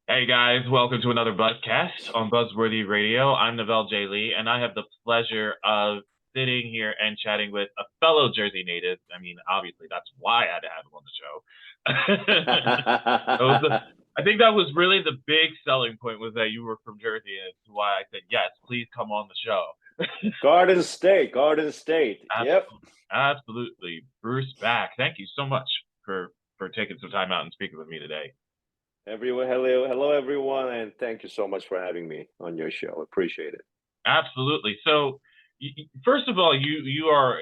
Hey guys, welcome to another Buzzcast on Buzzworthy Radio. I'm Novell J. Lee, and I have the pleasure of sitting here and chatting with a fellow Jersey native. I mean, obviously, that's why I had to have him on the show. I think that was really the big selling point was that you were from Jersey, and it's why I said, yes, please come on the show. Garden State, Garden State. Yep. Absolutely. Absolutely. Bruce Baek, thank you so much for taking some time out and speaking with me today. Everyone, hello, everyone, and thank you so much for having me on your show. Appreciate it. Absolutely. So, first of all, you are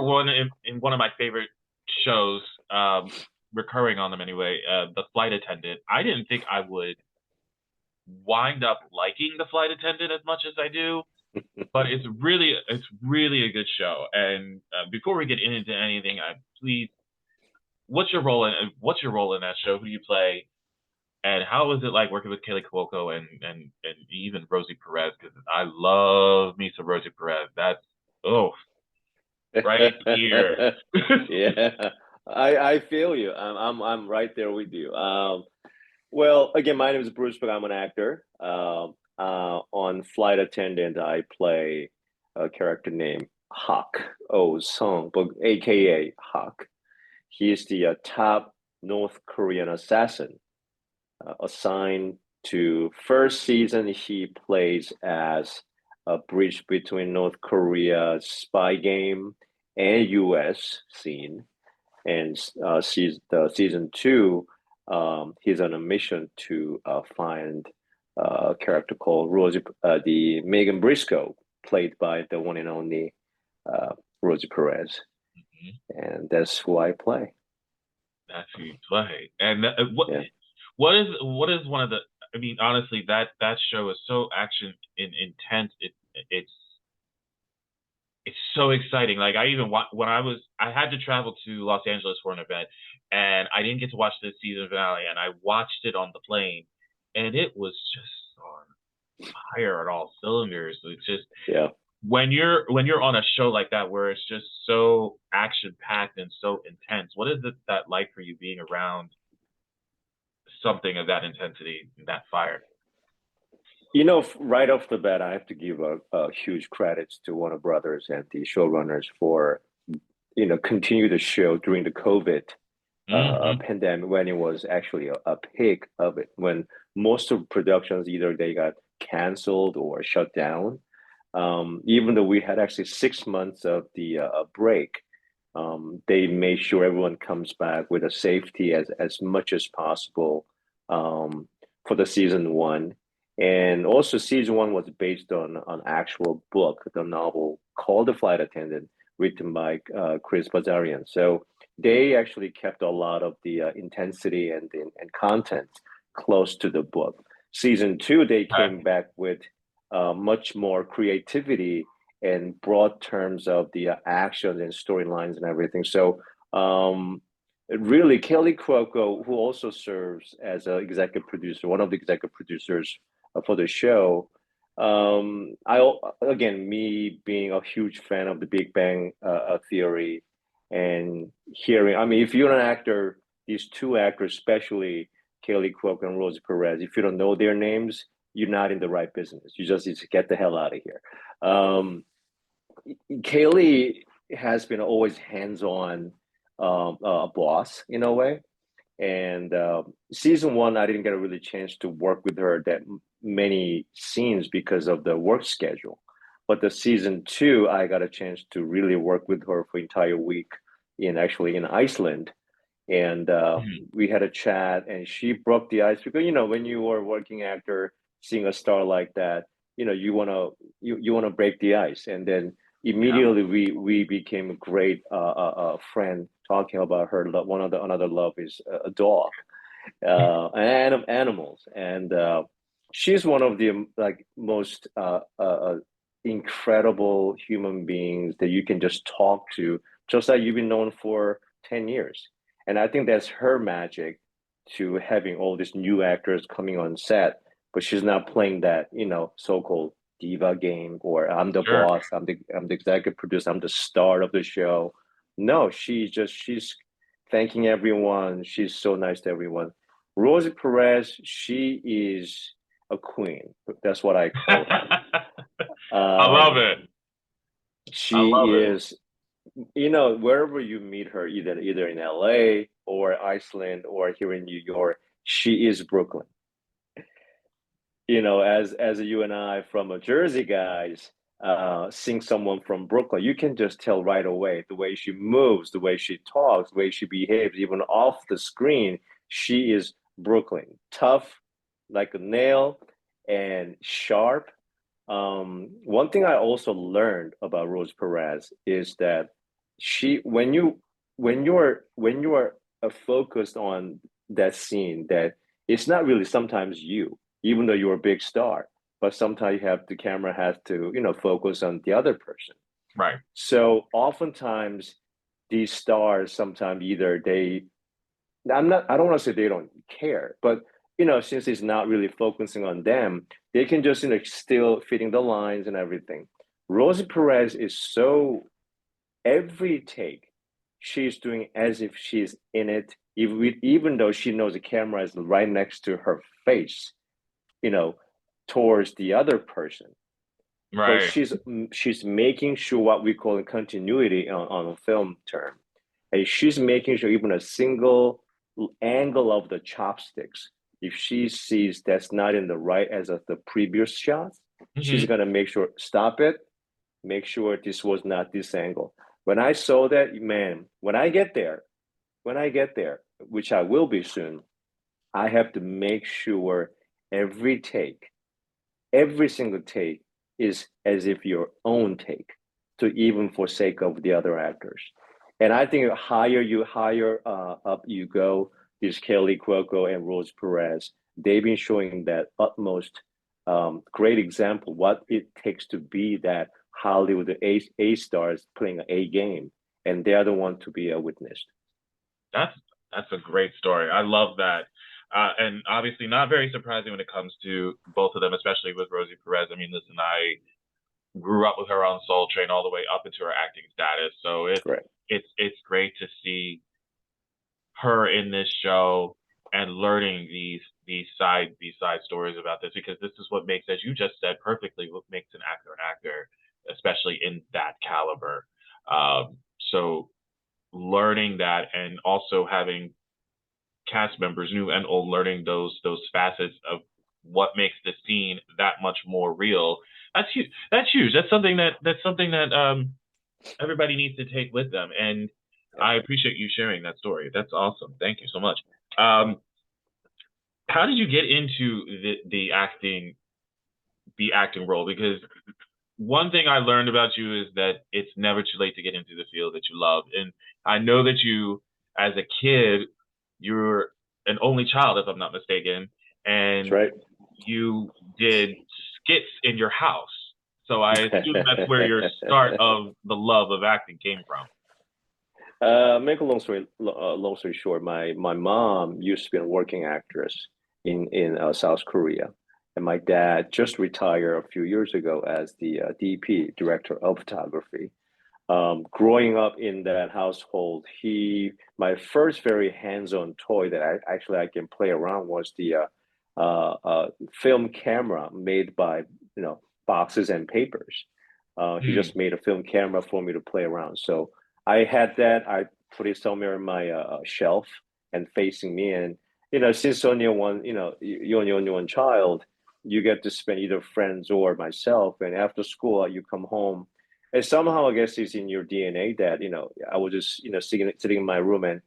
one in one of my favorite shows, recurring on them anyway. The Flight Attendant. I didn't think I would wind up liking the Flight Attendant as much as I do, but it's really a good show. And before we get into anything, please, what's your role in that show? Who do you play? And how was it like working with Kaley Cuoco and even Rosie Perez? Because I love me some Rosie Perez. That's oh right here. Yeah, I feel you. I'm right there with you. Well, again, my name is Bruce, but I'm an actor. On Flight Attendant, I play a character named Hak Oh-Seong, but AKA Hak. He is the top North Korean assassin assigned to first season. He plays as a bridge between North Korea spy game and U.S. scene. And season two, he's on a mission to find a character called Rosie, the Megan Briscoe, played by the one and only Rosie Perez, and that's who I play. That's who you play. And what Yeah. what is one of the? I mean, honestly, that show is so action intense. It's so exciting. Like I even when I had to travel to Los Angeles for an event, and I didn't get to watch the season finale, and I watched it on the plane, and it was just on fire at all cylinders. It's just Yeah. when you're on a show like that where it's just so action packed and so intense. What is it that like for you being around something of that intensity, that fire? Right off the bat, I have to give a huge credits to Warner Brothers and the showrunners for, continue the show during the COVID Hmm. pandemic when it was actually a peak of it, when most of productions either they got canceled or shut down. Even though we had actually 6 months of the break, they made sure everyone comes back with a safety as much as possible for the season one. And also, season one was based on actual book, the novel called The Flight Attendant, written by Chris Bazarian. So they actually kept a lot of the intensity and content close to the book. Season two, they came Okay. back with much more creativity and broad terms of the actions and storylines and everything. So really, Kelly Cuoco, who also serves as an executive producer, one of the executive producers for the show. I again, me being a huge fan of the Big Bang Theory, and hearing, I mean, if you're an actor, these two actors, especially Kelly Cuoco and Rosie Perez, if you don't know their names, you're not in the right business. You just need to get the hell out of here. Um, Kaylee has been always hands-on, a boss in a way. And season one, I didn't get a really chance to work with her that many scenes because of the work schedule. But the season two, I got a chance to really work with her for entire week in Iceland, and Mhm. we had a chat, and she broke the ice because when you are a working actor, seeing a star like that, you wanna break the ice, and then Yeah. immediately we became a great friend talking about her one of the another love is a dog, and animals, and she's one of the like most incredible human beings that you can just talk to, just like you've been known for 10 years. And I think that's her magic to having all these new actors coming on set, but she's not playing that, so-called diva game or I'm the Sure. boss, I'm the executive producer, I'm the star of the show. No, she's thanking everyone. She's so nice to everyone. Rosie Perez, she is a queen. That's what I call her. I love Um, it. I she love it. is, wherever you meet her, either in LA or Iceland or here in New York, she is Brooklyn. As you and I from a Jersey guys, seeing someone from Brooklyn, you can just tell right away the way she moves, the way she talks, the way she behaves, even off the screen. She is Brooklyn, tough like a nail and sharp. One thing I also learned about Rose Perez is that she, when you are focused on that scene, that it's not really sometimes you, even though you're a big star, but sometimes the camera has to, focus on the other person. Right. So oftentimes these stars sometimes either I don't want to say they don't care, but since it's not really focusing on them, they can just still fitting the lines and everything. Rosie Perez is so every take, she's doing as if she's in it, even though she knows the camera is right next to her face, you know, towards the other person. But Right. she's making sure what we call a continuity on a film term. And she's making sure even a single angle of the chopsticks, if she sees that's not in the right as of the previous shots, she's Hmm. gonna make sure stop it, make sure this was not this angle. When I saw that, man, when I get there, which I will be soon, I have to make sure every take, every single take is as if your own take, to even forsake of the other actors. And I think higher up you go, these Kaley Cuoco and Rose Perez, they've been showing that utmost great example what it takes to be that Hollywood A stars playing an A game, and they're the one to be a witness. That's that's a great story. I love that. And obviously not very surprising when it comes to both of them, especially with Rosie Perez. I mean, listen, I grew up with her on Soul Train all the way up into her acting status. So it's Right. it's great to see her in this show and learning these side stories about this, because this is what makes, as you just said perfectly, what makes an actor, especially in that caliber. So learning that, and also having cast members, new and old, learning those facets of what makes the scene that much more real. That's huge. That's huge. That's something that everybody needs to take with them. And Yeah. I appreciate you sharing that story. That's awesome. Thank you so much. Um, how did you get into the acting role? Because one thing I learned about you is that it's never too late to get into the field that you love. And I know that you, as a kid, you're an only child, if I'm not mistaken, That's and right. you did skits in your house. So I assume that's where your start of the love of acting came from. Make a long story short, my mom used to be a working actress in South Korea, and my dad just retired a few years ago as the DP, director of photography. Growing up in that household, my first very hands-on toy that I can play around was the film camera made by boxes and papers. He Hmm. just made a film camera for me to play around. So I had that. I put it somewhere in my shelf and facing me. And since only one, you're only one child, you get to spend either friends or myself. And after school, you come home, and somehow I guess it's in your DNA that I was just sitting in my room and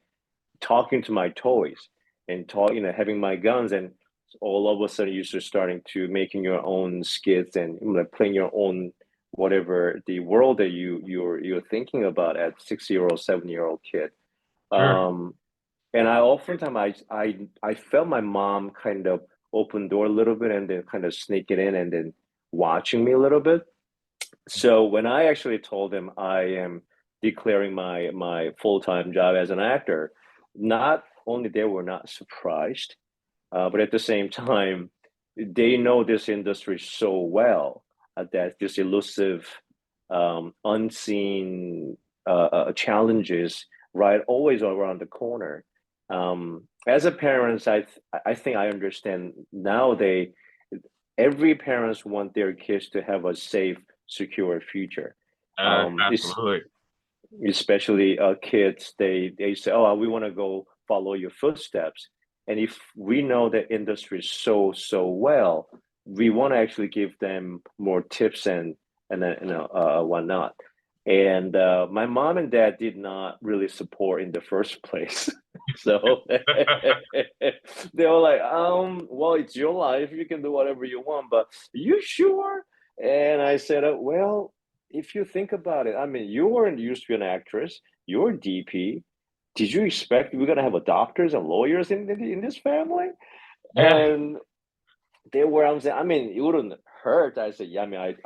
talking to my toys and having my guns, and all of a sudden you start starting to making your own skits and playing your own whatever the world that you're thinking about at 6 year old 7 year old kid. Sure. And I oftentimes I felt my mom kind of open door a little bit and then kind of sneak it in and then watching me a little bit. So when I actually told them I am declaring my full-time job as an actor, not only they were not surprised, but at the same time, they know this industry so well, that this elusive, unseen challenges, right, always around the corner. As a parent, I think I understand now. Every parents want their kids to have a safe, secure future. It's Absolutely. especially kids. They say, "Oh, we want to go follow your footsteps." And if we know the industry so well, we want to actually give them more tips and whatnot. And my mom and dad did not really support in the first place. So they were like, well, it's your life. You can do whatever you want, but you sure? And I said, well, if you think about it, I mean, you weren't used to be an actress. You're a DP. Did you expect we're gonna have a doctors and lawyers in this family? Yeah. And they were, I'm saying, I mean, it wouldn't hurt. I said, yeah, I mean,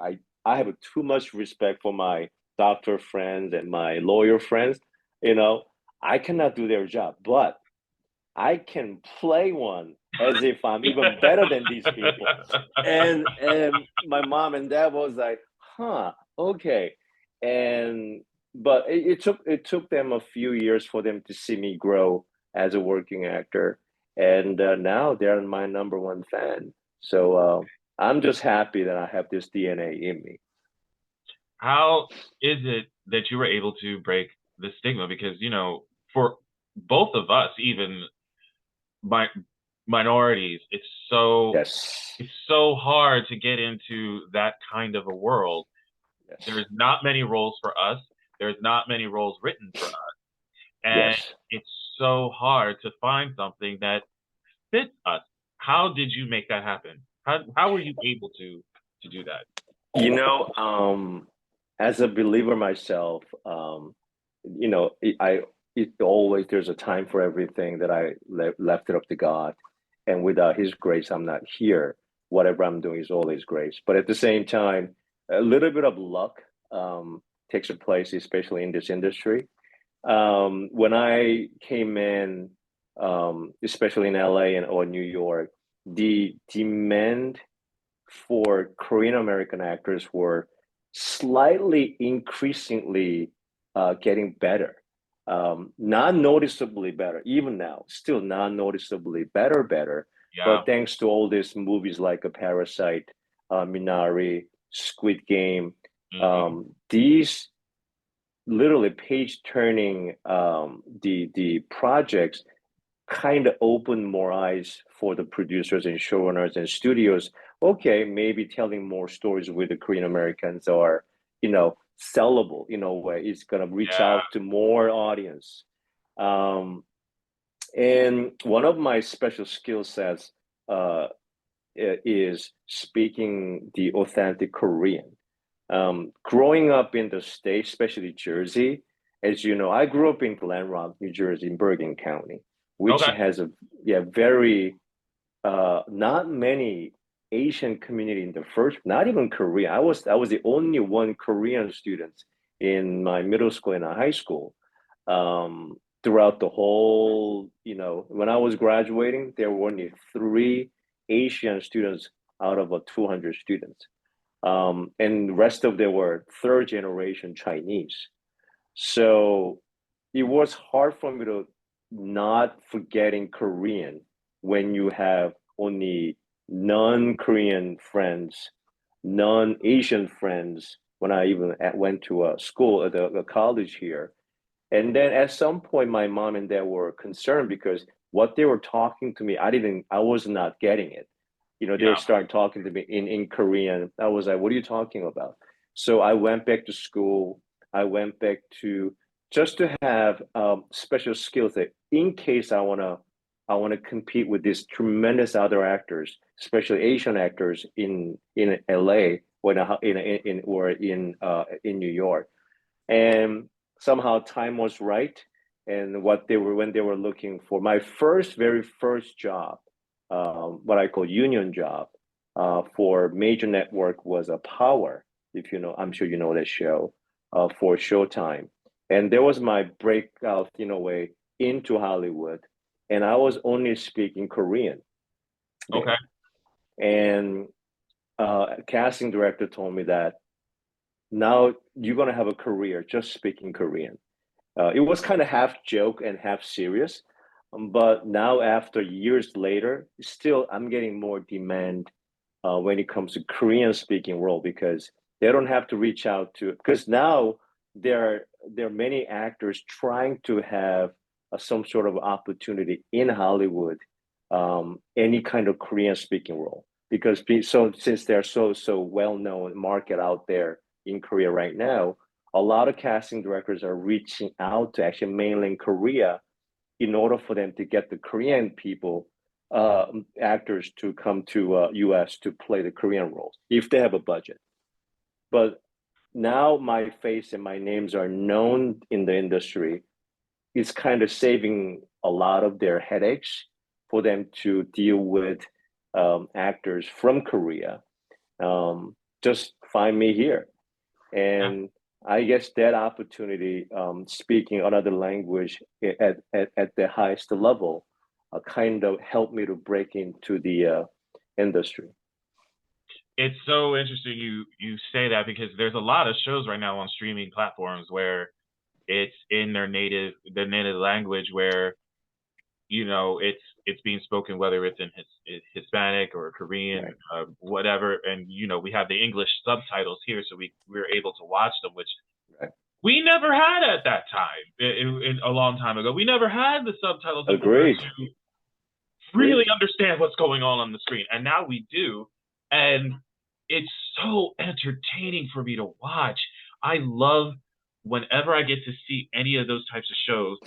I have too much respect for my doctor friends and my lawyer friends. You know, I cannot do their job, but I can play one as if I'm even better than these people. And my mom and dad was like, huh, okay. And but it took them a few years for them to see me grow as a working actor. And now they're my number one fan. So I'm just happy that I have this DNA in me. How is it that you were able to break the stigma? Because, for both of us, even my minorities, Yes. it's so hard to get into that kind of a world. Yes. There's not many roles for us. There's not many roles written for us. And Yes. it's so hard to find something that fits us. How did you make that happen? How were you able to do that? You know, as a believer myself, it always there's a time for everything that left it up to God, and without His grace, I'm not here. Whatever I'm doing is always grace. But at the same time, a little bit of luck takes a place, especially in this industry. When I came in, especially in LA and or New York, the demand for Korean American actors were slightly increasingly getting better. Not noticeably better, even now, still not noticeably better. Yeah. But thanks to all these movies like a Parasite, Minari, Squid Game, these literally page turning the projects kind of opened more eyes for the producers and showrunners and studios. Okay, maybe telling more stories with the Korean Americans are, sellable in a way. It's gonna reach Yeah. out to more audience. Um, and one of my special skill sets uh, is speaking the authentic Korean. Growing up in the state, especially Jersey, as you know, I grew up in Glen Rock, New Jersey, in Bergen County, which Okay. has a very not many Asian community in the first, not even Korean. I was the only one Korean student in my middle school and high school. Throughout the whole, when I was graduating, there were only three Asian students out of 200 students. And the rest of them were third generation Chinese. So it was hard for me to not forgetting Korean when you have only non-Korean friends, non-Asian friends. When I even went to a school at a college here, and then at some point, my mom and dad were concerned because what they were talking to me, I was not getting it. They were Yeah. starting talking to me in Korean. I was like, what are you talking about? So I went back to school. I went back to just to have special skills that in case I wanna compete with these tremendous other actors, especially Asian actors in LA or in New York. And somehow time was right. And when they were looking for my very first job, what I call union job, for major network was a Power. If you know, I'm sure you know that show, for Showtime. And there was my breakout in a way into Hollywood, and I was only speaking Korean Okay. there. And casting director told me that now you're gonna have a career just speaking Korean. It was kind of half joke and half serious, But now, after years later, still I'm getting more demand when it comes to Korean speaking role, because they don't have to reach out to, because now there are many actors trying to have some sort of opportunity in Hollywood, any kind of Korean speaking role, because so since they're so well known market out there in Korea right now, a lot of casting directors are reaching out to actually mainland Korea in order for them to get the Korean people, actors to come to US to play the Korean roles if they have a budget. But now my face and my names are known in the industry. It's kind of saving a lot of their headaches for them to deal with actors from Korea. Just find me here. Yeah. And I guess that opportunity, speaking another language at the highest level, kind of helped me to break into the industry. It's so interesting you say that, because there's a lot of shows right now on streaming platforms where it's in their native language, where it's being spoken, whether it's in Hispanic or Korean, Right. whatever, and we have the English subtitles here, so we're able to watch them, which Right. we never had at that time. A long time ago, we never had the subtitles in order Agreed. to really understand what's going on the screen, and now we do, and it's so entertaining for me to watch. I love whenever I get to see any of those types of shows.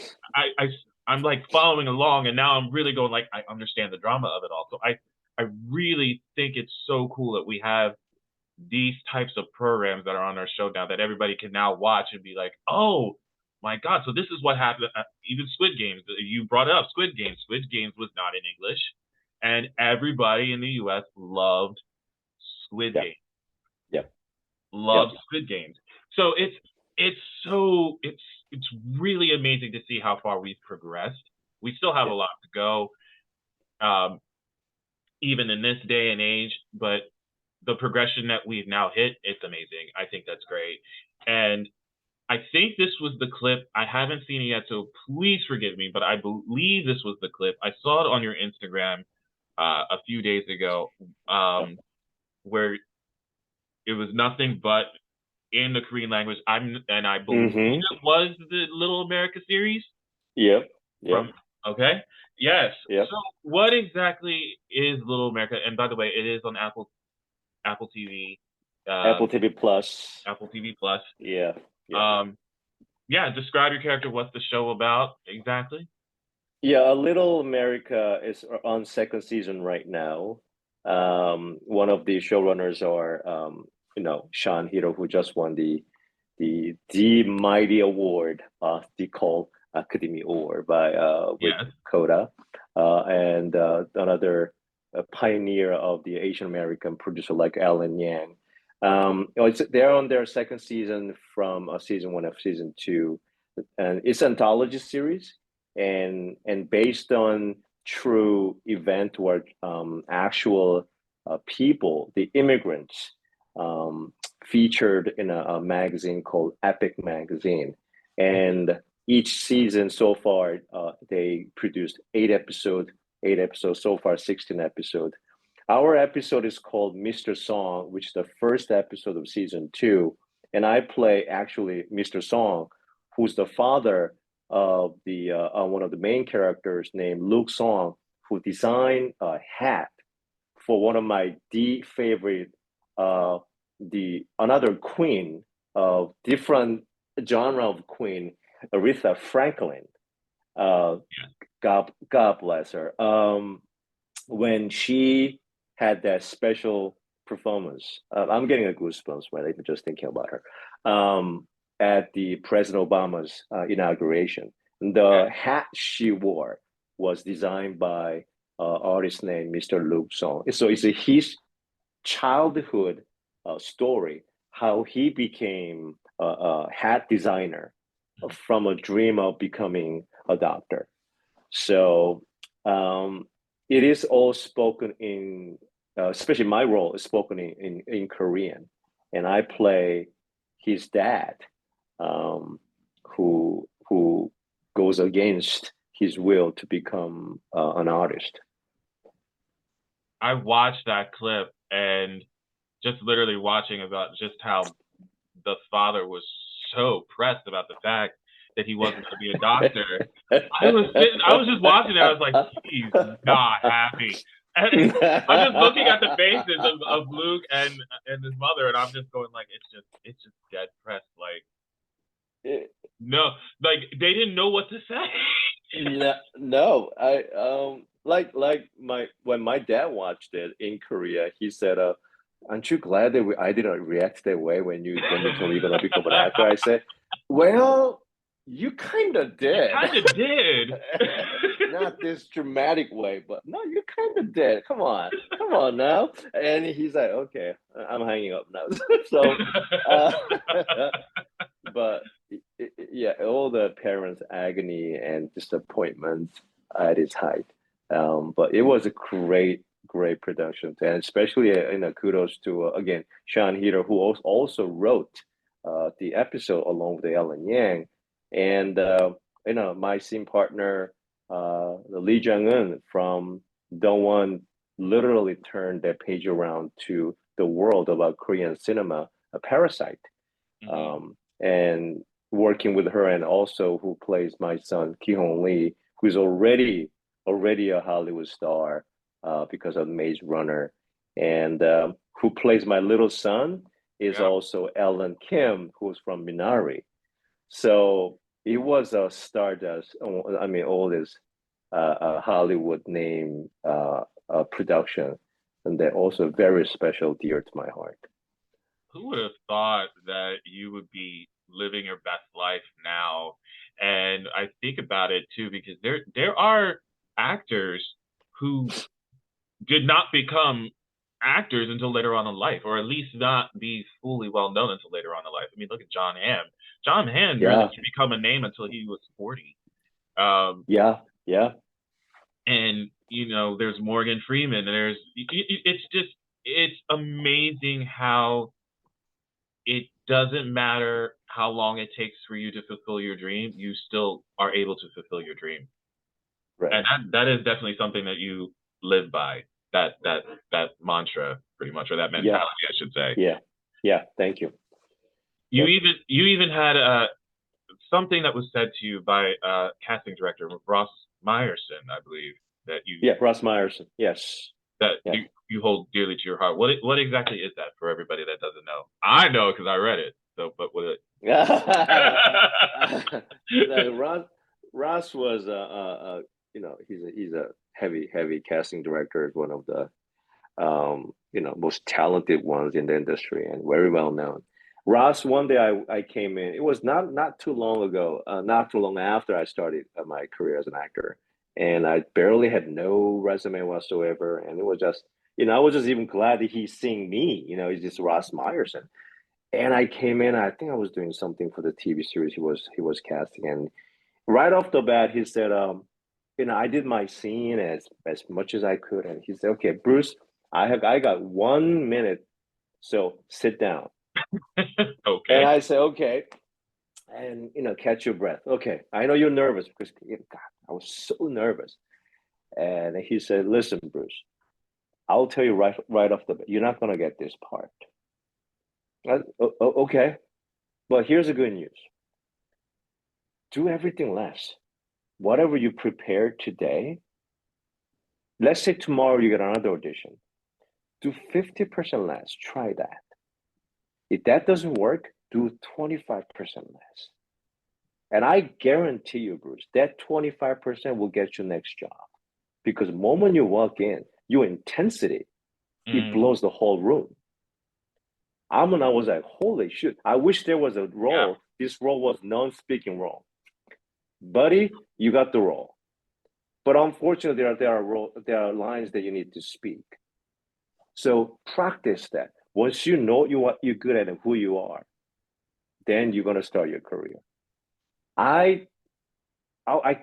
I'm like following along, and now I'm really going like I understand the drama of it all. So I really think it's so cool that we have these types of programs that are on our show now, that everybody can now watch and be like, oh my God, so this is what happened. Even Squid Games, you brought up Squid Games. Squid Games was not in English, and everybody in the US loved Squid Yeah. Games. Yeah. Loved Yeah. Squid Games. So it's really amazing to see how far we've progressed. We still have a Yeah. lot to go, um, even in this day and age, but the progression that we've now hit, it's amazing. I think that's great. And I think this was the clip. I haven't seen it yet, so please forgive me, but I believe this was the clip. I saw it on your Instagram a few days ago, where it was nothing but in the Korean language. I believe Mm-hmm. it was the Little America series Yep. from. Yep. Okay, yes. Yep. So what exactly is Little America? And by the way, it is on Apple TV, uh, Apple TV Plus. Apple TV Plus. Yeah. Yeah. Um, yeah, describe your character. What's the show about exactly? Yeah, A Little America is on second season right now. One of the showrunners are, Sean Hiro, who just won the mighty award, the Cole Academy Award by with Yes. Coda, and another pioneer of the Asian American producer like Alan Yang. They're on their second season from season one of season two, and it's an anthology series, and based on true event or actual people, the immigrants, featured in a magazine called Epic Magazine. And each season so far, they produced eight episodes so far, 16 episodes. Our episode is called Mr. Song, which is the first episode of season two. And I play actually Mr. Song, who's the father of the one of the main characters named Luke Song, who designed a hat for one of my the favorite, uh, the another queen of different genre of queen, Aretha Franklin. Uh, God bless her. When she had that special performance, I'm getting a goosebumps when I just thinking about her. At the President Obama's inauguration, the hat she wore was designed by artist named Mr. Luke Song. So it's his childhood story, how he became a hat designer from a dream of becoming a doctor. So it is all spoken in, especially my role is spoken in Korean, and I play his dad, who goes against his will to become an artist. I watched that clip and just literally watching about just how the father was so pressed about the fact that he wasn't going to be a doctor. I was just watching it. I was like, he's not happy. And I'm just looking at the faces of Luke and his mother, and I'm just going like, it's just dead pressed. Like, no, like they didn't know what to say. No, I like when my dad watched it in Korea, he said, "Aren't you glad that I didn't react that way when they told me you're gonna become an actor?" I said, "Well, you kind of did. You kind of did. Not this dramatic way, but no, you kind of did. Come on now." And he's like, "Okay, I'm hanging up now." So, but yeah, all the parents' agony and disappointment at its height. But it was a great production, and especially kudos to again Sean Heater, who also wrote the episode along with Ellen Yang, and my scene partner, Lee Jung-eun from Dongwon, literally turned that page around to the world about Korean cinema, a Parasite, and working with her, and also who plays my son Ki-hong Lee, who's already a Hollywood star because of Maze Runner, and who plays my little son is also Ellen Kim, who's from Minari. So it was a stardust. I mean, all this Hollywood name production, and they're also very special, dear to my heart. Who would have thought that you would be living your best life now? And I think about it too, because there are actors who did not become actors until later on in life, or at least not be fully well known until later on in life. I mean, look at John Hamm. John Hamm really didn't become a name until he was 40. Yeah. And there's Morgan Freeman. It's amazing how it doesn't matter how long it takes for you to fulfill your dream, you still are able to fulfill your dream. Right. And that is definitely something that you live by, that mantra pretty much, or that mentality, I should say. Yeah. Thank you. You even had something that was said to you by casting director Ross Meyerson, I believe, that you. Yeah, Ross Meyerson. Yes. That you hold dearly to your heart. What exactly is that for everybody that doesn't know? I know because I read it. So, but what it? Ross was he's a heavy casting director, one of the most talented ones in the industry and very well known. Ross, one day I came in. It was not too long ago, not too long after I started my career as an actor, and I barely had no resume whatsoever, and it was just I was just even glad that he's seeing me. He's just Ross Meyerson, and I came in. I think I was doing something for the TV series he was casting, and right off the bat he said, I did my scene as much as I could, and he said, "Okay, Bruce, I got 1 minute, so sit down." Okay. And I say, "Okay," and catch your breath. Okay, I know you're nervous because God, I was so nervous. And he said, "Listen, Bruce, I'll tell you right off the bat, you're not gonna get this part." Okay, but here's the good news: do everything less. Whatever you prepared today. Let's say tomorrow you get another audition. Do 50% less. Try that. If that doesn't work, do 25% less. And I guarantee you, Bruce, that 25% will get you next job. Because the moment you walk in, your intensity, it blows the whole room. I was like, holy shit. I wish there was a role. Yeah. This role was non-speaking role. Buddy, you got the role. But unfortunately, there are lines that you need to speak. So practice that. Once you know you're good at who you are, then you're gonna start your career. I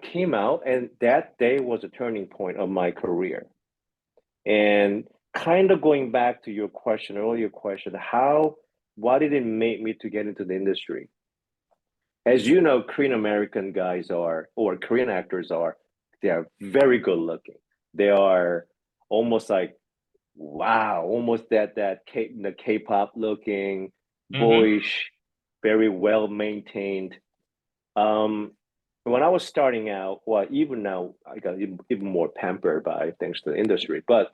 came out, and that day was a turning point of my career. And kind of going back to your earlier question, what did it make me to get into the industry? As you know, Korean American guys or Korean actors are They are very good looking. They are almost like, wow, almost the K-pop looking, boyish, very well maintained. When I was starting out, well, even now I got even more pampered by thanks to the industry. But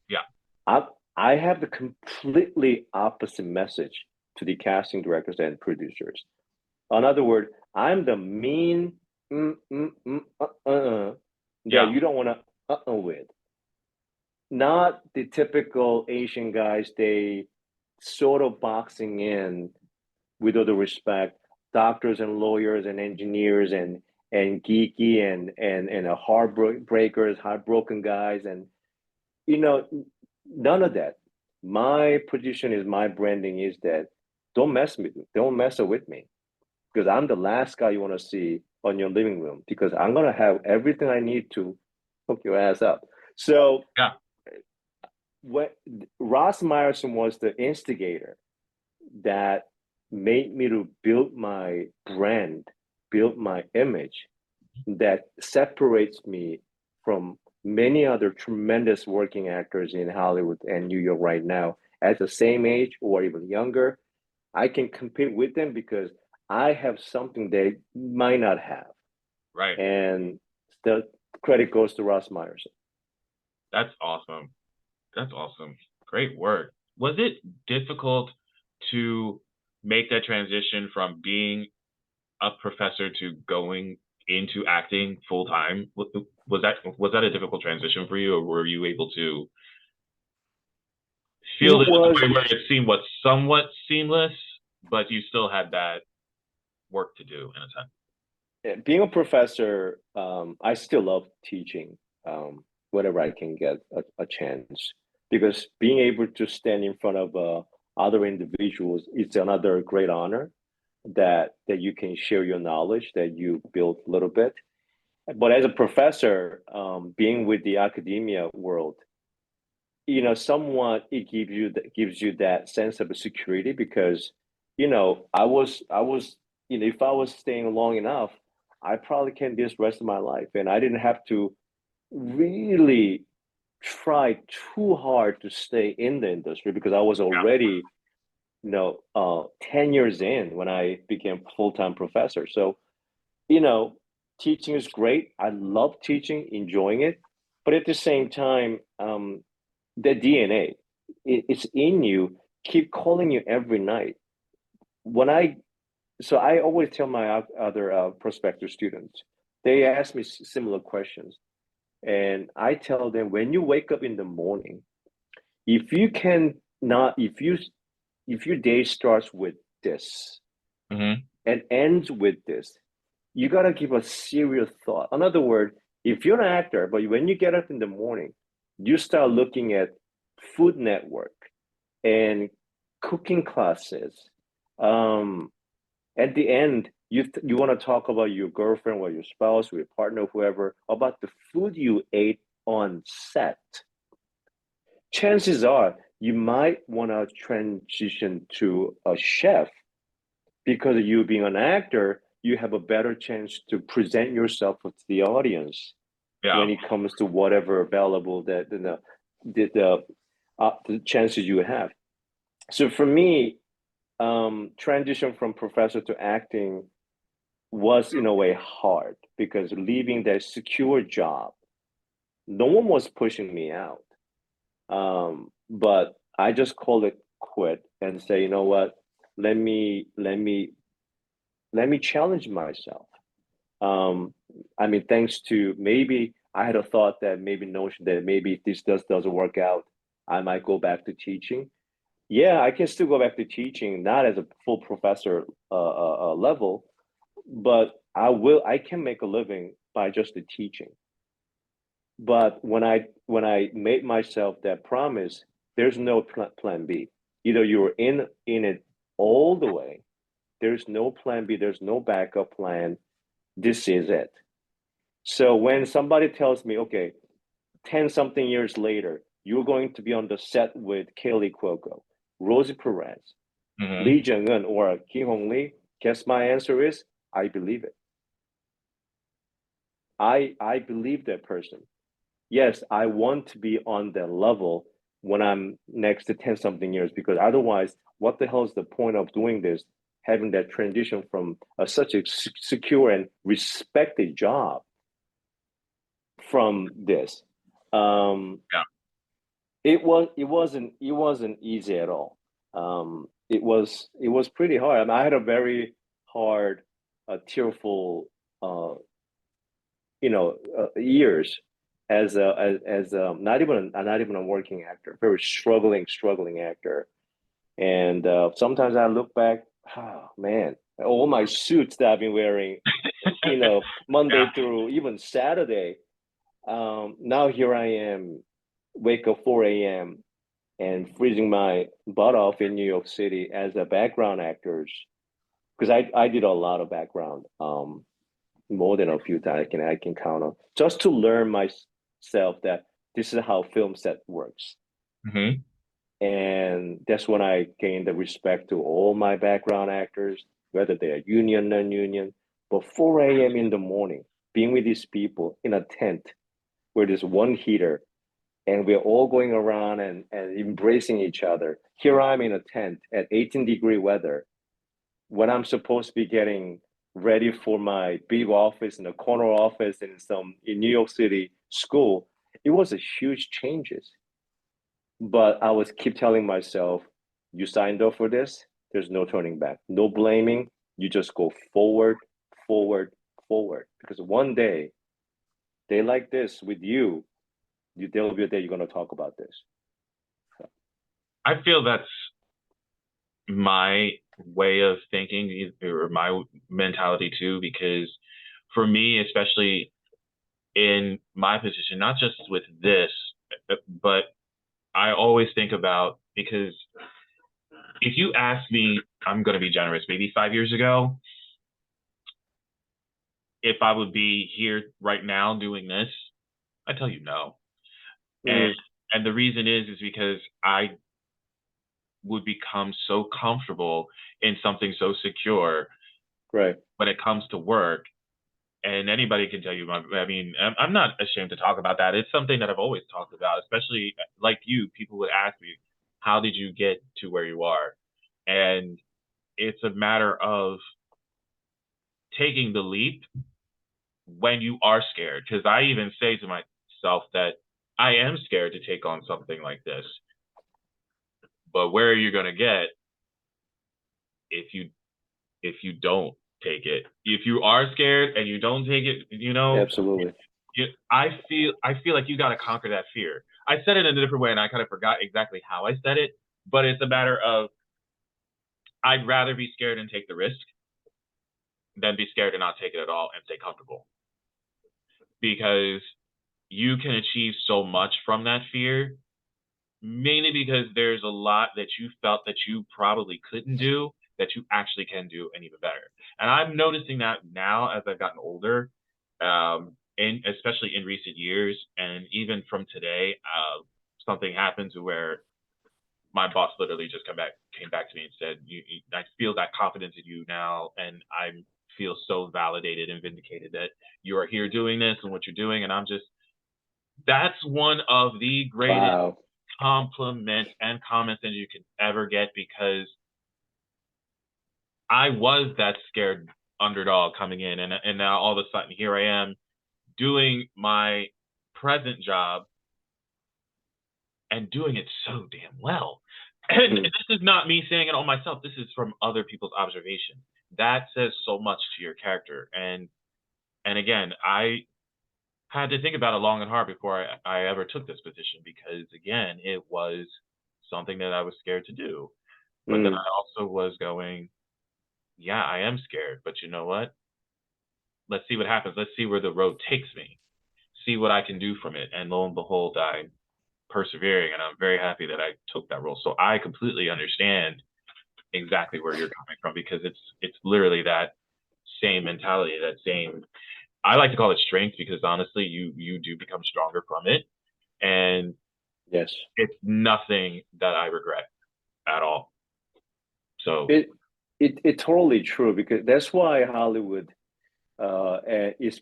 yeah, I have the completely opposite message to the casting directors and producers. In other words, I'm the mean that yeah, you don't want to with. Not the typical Asian guys, they sort of boxing in with all the respect, doctors and lawyers and engineers and geeky and heartbreakers, heartbroken guys, and you know, none of that. My position is my branding is that don't mess with me because I'm the last guy you want to see on your living room because I'm gonna have everything I need to hook your ass up. So yeah. what Ross Meyerson was the instigator that made me to build my brand, build my image that separates me from many other tremendous working actors in Hollywood and New York right now at the same age or even younger. I can compete with them because I have something they might not have. Right. And the credit goes to Ross Meyerson. That's awesome. That's awesome. Great work. Was it difficult to make that transition from being a professor to going into acting full time? Was that a difficult transition for you, or were you able to feel It this in a was way where it seemed what somewhat seamless, but you still had that work to do in a sense? being a professor. I still love teaching whenever I can get a chance because being able to stand in front of other individuals is another great honor that you can share your knowledge that you built a little bit. But as a professor, being with the academia world, somewhat it gives you that sense of security because, I was, if I was staying long enough, I probably can do this rest of my life, and I didn't have to really try too hard to stay in the industry because I was Yeah. already, 10 years in when I became full-time professor. So, you know, teaching is great. I love teaching, enjoying it, but at the same time, the DNA, it's in you, keep calling you every night. When I, so I always tell my other prospective students, they ask me similar questions. And I tell them, when you wake up in the morning, if you can not, if your day starts with this Mm-hmm. and ends with this, you got to give a serious thought. In other words, if you're an actor, but when you get up in the morning, you start looking at Food Network and cooking classes. Um, at the end, you want to talk about your girlfriend or your spouse or your partner, whoever, about the food you ate on set. Chances are you might want to transition to a chef because you being an actor, you have a better chance to present yourself to the audience Yeah. when it comes to whatever available that the chances you have. So for me, transition from professor to acting was in a way hard because leaving that secure job, no one was pushing me out. But I just called it quit and say, you know what, let me let me let me challenge myself. Um, I mean, thanks to maybe I had a thought that maybe notion that maybe if this doesn't work out, I might go back to teaching. Yeah, I can still go back to teaching, not as a full professor level, but I can make a living by just the teaching. But when I made myself that promise, there's no plan B. Either you're in it all the way. There's no plan B. There's no backup plan. This is it. So when somebody tells me, okay, 10 something years later, you're going to be on the set with Kaley Cuoco, Rosie Perez, Mm-hmm. Lee Jung-un, or Ki Hong Lee, guess my answer is I believe it. I believe that person. Yes, I want to be on that level when I'm next to 10 something years, because otherwise, what the hell is the point of doing this? Having that transition from such a secure and respected job from this. Um, Yeah. it wasn't easy at all. It was pretty hard. I mean, I had a very hard, tearful, uh, years as not even a working actor, very struggling actor. And sometimes I look back, oh man, all my suits that I've been wearing, Yeah. Monday through even Saturday. Now here I am, wake up 4 a.m. and freezing my butt off in New York City as a background actors, because I did a lot of background, more than a few times I can count on, just to learn myself that this is how film set works. Hmm. And that's when I gained the respect to all my background actors, whether they are union, non-union. But 4 a.m. in the morning, being with these people in a tent where there's one heater and we're all going around and embracing each other. Here I'm in a tent at 18-degree weather when I'm supposed to be getting ready for my big office in a corner office in New York City school. It was a huge changes. But I was keep telling myself, you signed up for this, there's no turning back, no blaming. You just go forward, forward, forward. Because one day like this with there'll be a day you're gonna talk about this. I feel that's my way of thinking or my mentality too, because for me, especially in my position, not just with this, but I always think about, because if you ask me, I'm going to be generous, maybe 5 years ago, if I would be here right now doing this, I tell you no. And Mm, and the reason is because I would become so comfortable in something so secure right. when it comes to work. And anybody can tell you, I mean, I'm not ashamed to talk about that. It's something that I've always talked about, especially like you, people would ask me, how did you get to where you are? And it's a matter of taking the leap when you are scared. Because I even say to myself that I am scared to take on something like this. But where are you going to get if you don't take it? If you are scared and you don't take it, Absolutely. I feel like you got to conquer that fear. I said it in a different way, and I kind of forgot exactly how I said it, but it's a matter of I'd rather be scared and take the risk than be scared and not take it at all and stay comfortable, because you can achieve so much from that fear, mainly because there's a lot that you felt that you probably couldn't do that you actually can do and even better. And I'm noticing that now as I've gotten older, and especially in recent years, and even from today, something happens where my boss literally just came back to me and said, I feel that confidence in you now, and I feel so validated and vindicated that you are here doing this and what you're doing." And that's one of the greatest Wow. compliments and comments that you can ever get, because I was that scared underdog coming in, and now all of a sudden here I am doing my present job and doing it so damn well. And Mm, this is not me saying it all myself. This is from other people's observation. That says so much to your character. And again, I had to think about it long and hard before I ever took this position, because again, it was something that I was scared to do. But then mm. I also was going, yeah, I am scared, but you know what? Let's see what happens. Let's see where the road takes me. See what I can do from it. And lo and behold, I'm persevering, and I'm very happy that I took that role. So I completely understand exactly where you're coming from, because it's literally that same mentality, that same, I like to call it strength, because honestly, you do become stronger from it. And Yes. it's nothing that I regret at all. So It totally true, because that's why Hollywood is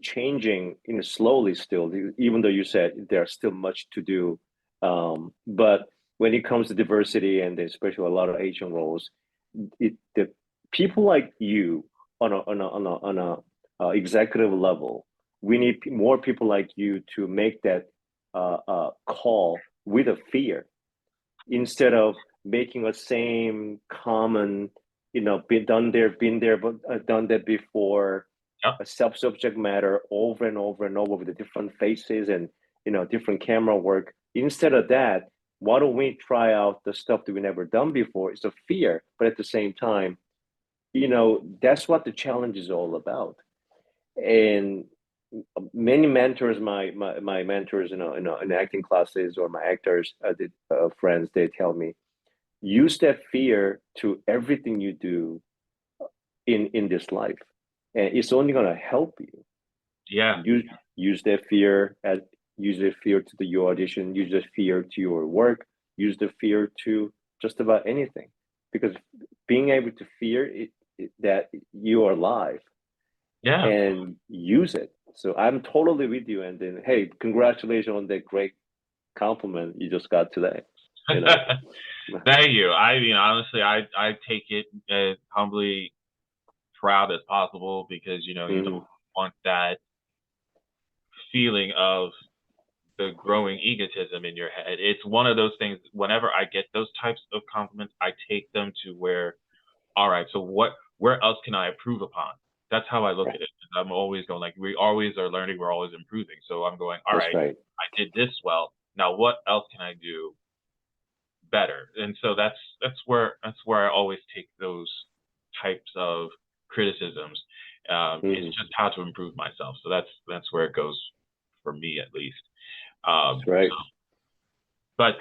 changing, slowly still, even though you said there's still much to do. But when it comes to diversity and especially a lot of Asian roles, the people like you on a executive level, we need more people like you to make that call with a fear instead of making a same common, been there, but done that before, Yep. a self-subject matter over and over and over with the different faces and different camera work. Instead of that, why don't we try out the stuff that we never done before? It's a fear, but at the same time, that's what the challenge is all about. And many mentors, my mentors, in acting classes, or my actors, friends, they tell me, use that fear to everything you do in this life, and it's only going to help you. Yeah. Use that fear to your audition, use the fear to your work, use the fear to just about anything, because being able to fear that you are alive, Yeah. and use it. So I'm totally with you. And then, hey, congratulations on that great compliment you just got today. Thank you. I mean, honestly, I take it as humbly proud as possible, because you don't want that feeling of the growing egotism in your head. It's one of those things. Whenever I get those types of compliments, I take them to where, all right, so where else can I improve upon? That's how I look at it. I'm always going, like, we always are learning, we're always improving. So I'm going, all right, I did this well. Now what else can I do better? And so that's where I always take those types of criticisms. It's just how to improve myself. So that's where it goes for me, at least. That's right. But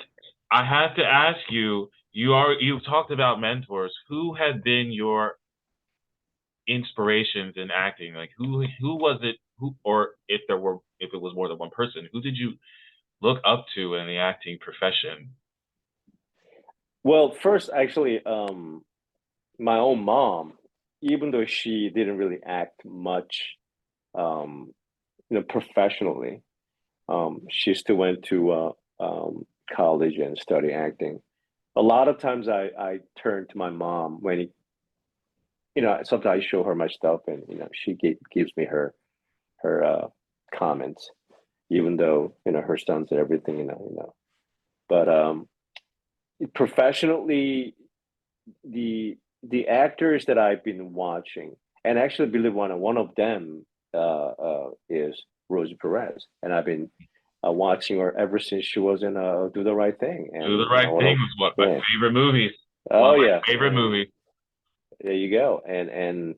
I have to ask you, you've talked about mentors. Who have been your inspirations in acting? Like who was it, or if it was more than one person, who did you look up to in the acting profession? Well, first, actually, my own mom, even though she didn't really act much, professionally, she still went to college and studied acting. A lot of times I turn to my mom when sometimes I show her my stuff, and she gives me her comments, even though her stunts and everything, But professionally, the actors that I've been watching, and actually believe one of them is Rosie Perez, and I've been watching her ever since she was in Do the Right Thing. And Do the Right Thing was one of my favorite movies. Oh yeah, favorite movie. There you go. And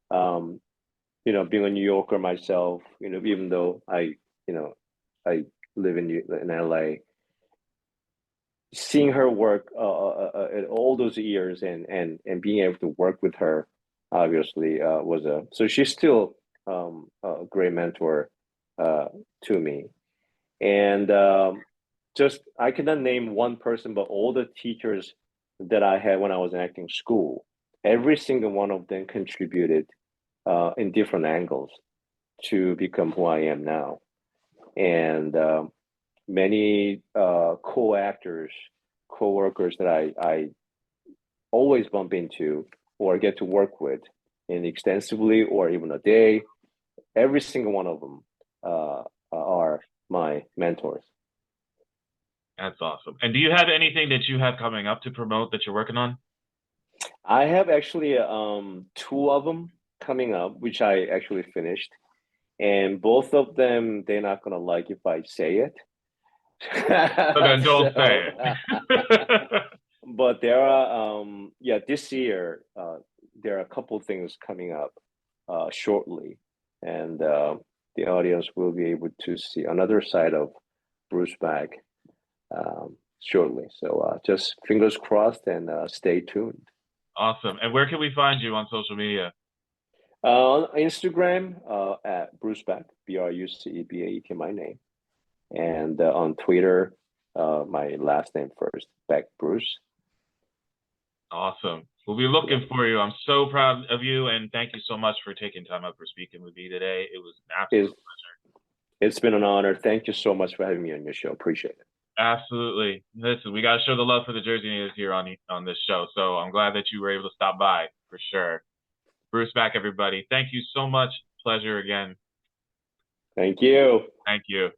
being a New Yorker myself, even though I live in LA, seeing her work at all those years, and being able to work with her, obviously, so she's still a great mentor to me. And just, I cannot name one person, but all the teachers that I had when I was in acting school, every single one of them contributed in different angles to become who I am now. And many co-actors, co-workers that I always bump into or get to work with, in extensively or even a day, every single one of them are my mentors. That's awesome. And do you have anything that you have coming up to promote that you're working on? I have actually two of them coming up, which I actually finished, and both of them, they're not gonna like if I say it. So then don't say it. But there are this year there are a couple of things coming up shortly, and the audience will be able to see another side of Bruce Baek shortly. So just fingers crossed, and stay tuned. Awesome. And where can we find you on social media? On Instagram at Bruce Baek, BRUCEBAEK, my name, and on Twitter, my last name first, Baek Bruce. Awesome. We'll be looking for you. I'm so proud of you, and thank you so much for taking time out for speaking with me today. It was an absolute pleasure. It's been an honor. Thank you so much for having me on your show. Appreciate it. Absolutely. Listen, we got to show the love for the Jersey natives here on this show. So I'm glad that you were able to stop by for sure. Bruce back, everybody. Thank you so much. Pleasure again. Thank you. Thank you.